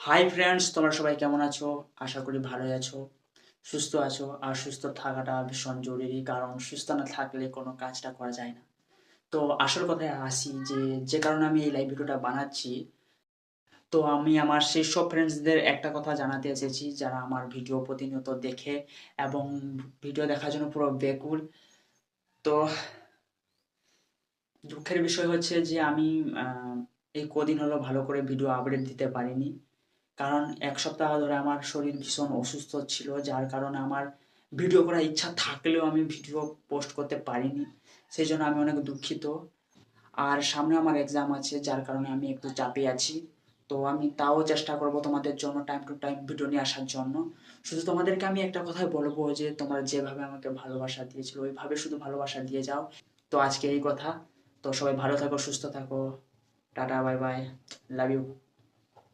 Hi friends, তোমরা সবাই কেমন আছো? আশা করি ভালোই আছো, সুস্থ আছো। আর সুস্থ থাকাটা ভীষণ জরুরি, কারণ সুস্থ না থাকলে কোনো কাজটা করা যায় না। তো আসল কথায় আসি, যে কারণে আমি এই লাইভ ভিডিওটা বানাচ্ছি। তো আমি আমার সেই সব ফ্রেন্ডসদের একটা কথা জানাতে এসেছি, যারা আমার ভিডিও প্রতিনিয়ত দেখে এবং ভিডিও দেখার জন্য পুরো বেকুল। তো দুঃখের বিষয় হচ্ছে যে আমি এই কদিন হলো ভালো করে ভিডিও আপডেট দিতে পারিনি, কারণ এক সপ্তাহ ধরে আমার শরীর ভীষণ অসুস্থ ছিল, যার কারণে আমার ভিডিও করার ইচ্ছা থাকলেও আমি ভিডিও পোস্ট করতে পারিনি। সেই জন্য আমি অনেক দুঃখিত। আর সামনে আমার এক্সাম আছে, যার কারণে আমি একটু চাপে আছি। তো আমি তাও চেষ্টা করব তোমাদের জন্য টাইম টু টাইম ভিডিও নিয়ে আসার জন্য। শুধু তোমাদেরকে আমি একটা কথাই বলবো, যে তোমরা যেভাবে আমাকে ভালোবাসা দিয়েছিল ওইভাবে শুধু ভালোবাসা দিয়ে যাও। তো আজকে এই কথা। তো সবাই ভালো থাকো, সুস্থ থাকো। Tata, bye bye, love you.